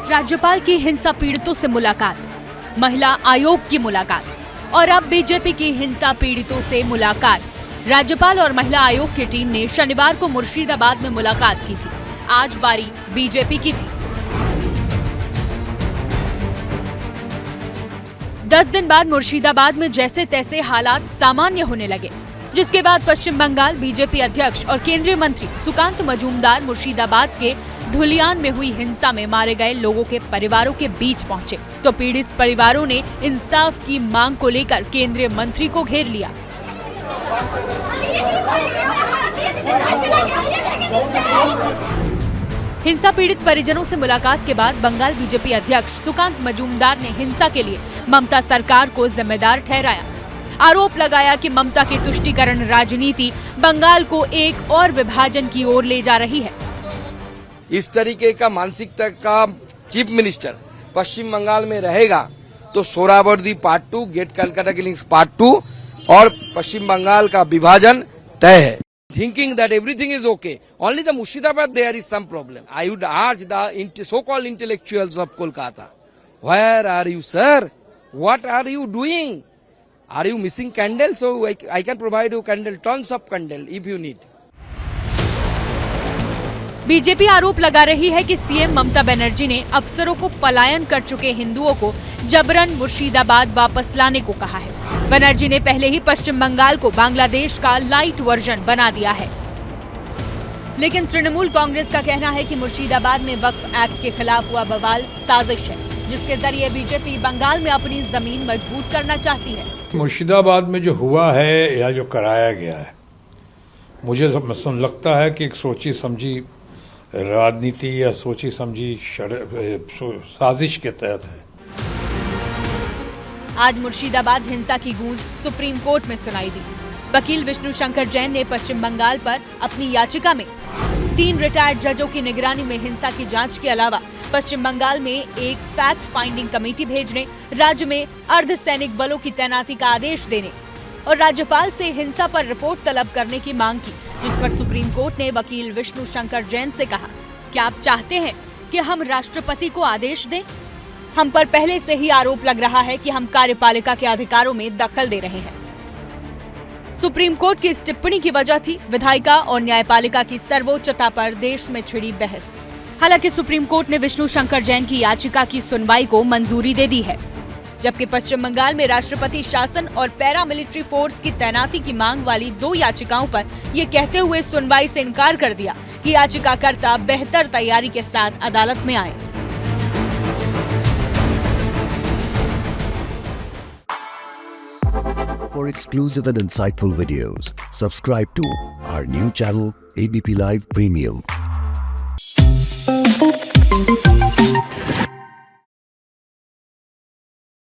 राज्यपाल की हिंसा पीड़ितों से मुलाकात, महिला आयोग की मुलाकात और अब बीजेपी की हिंसा पीड़ितों से मुलाकात। राज्यपाल और महिला आयोग की टीम ने शनिवार को मुर्शिदाबाद में मुलाकात की थी। आज बारी बीजेपी की थी। 10 दिन बाद मुर्शिदाबाद में जैसे तैसे हालात सामान्य होने लगे, जिसके बाद पश्चिम बंगाल बीजेपी अध्यक्ष और केंद्रीय मंत्री सुकांत मजूमदार मुर्शिदाबाद के धुलियान में हुई हिंसा में मारे गए लोगों के परिवारों के बीच पहुंचे, तो पीड़ित परिवारों ने इंसाफ की मांग को लेकर केंद्रीय मंत्री को घेर लिया। हिंसा पीड़ित परिजनों से मुलाकात के बाद बंगाल बीजेपी अध्यक्ष सुकांत मजूमदार ने हिंसा के लिए ममता सरकार को जिम्मेदार ठहराया। आरोप लगाया कि ममता की तुष्टीकरण राजनीति बंगाल को एक और विभाजन की ओर ले जा रही है। इस तरीके का मानसिकता का चीफ मिनिस्टर पश्चिम बंगाल में रहेगा तो Suhrawardy part 2, great Calcutta killings part 2 और पश्चिम बंगाल का विभाजन तय है। Thinking that everything is okay, only the Murshidabad there is some problem. I would urge the so-called intellectuals of Kolkata, where are you, sir? What are you doing? Are you missing candle? So I can provide you candle, tons of candle if you need. BJP आरोप लगा रही है कि CM Mamata Banerjee ने अफसरों को पलायन कर चुके हिंदुओं को जबरन मुर्शिदाबाद वापस लाने को कहा है। बनर्जी ने पहले ही पश्चिम बंगाल को बांग्लादेश का लाइट वर्जन बना दिया है। लेकिन तृणमूल कांग्रेस का कहना है कि मुर्शिदाबाद में वक्फ एक्ट के खिलाफ हुआ बवाल साजिश है, जिसके जरिए बीजेपी बंगाल में अपनी जमीन मजबूत करना चाहती है। मुर्शिदाबाद में जो हुआ है या जो कराया गया है, मुझे लगता है कि एक सोची समझी राजनीति या सोची समझी साजिश के तहत है। आज मुर्शिदाबाद हिंसा की गूंज सुप्रीम कोर्ट में सुनाई दी। वकील विष्णु शंकर जैन ने पश्चिम बंगाल पर अपनी याचिका में 3 रिटायर्ड जजों की निगरानी में हिंसा की जांच के अलावा पश्चिम बंगाल में एक फैक्ट फाइंडिंग कमेटी भेजने, राज्य में अर्धसैनिक बलों की तैनाती का आदेश देने और राज्यपाल से हिंसा पर रिपोर्ट तलब करने की मांग की, जिस पर सुप्रीम कोर्ट ने वकील विष्णु शंकर जैन से कहा, क्या आप चाहते हैं कि हम राष्ट्रपति को आदेश दें? हम पर पहले से ही आरोप लग रहा है कि हम कार्यपालिका के अधिकारों में दखल दे रहे हैं। सुप्रीम कोर्ट की इस टिप्पणी की वजह थी विधायिका और न्यायपालिका की सर्वोच्चता पर देश में छिड़ी बहस। हालांकि सुप्रीम कोर्ट ने विष्णु शंकर जैन की याचिका की सुनवाई को मंजूरी दे दी है, जबकि पश्चिम बंगाल में राष्ट्रपति शासन और पैरामिलिट्री फोर्स की तैनाती की मांग वाली 2 याचिकाओं पर ये कहते हुए सुनवाई से इनकार कर दिया कि याचिकाकर्ता बेहतर तैयारी के साथ अदालत में आए। For exclusive and insightful videos, subscribe to our new channel ABP Live Premium.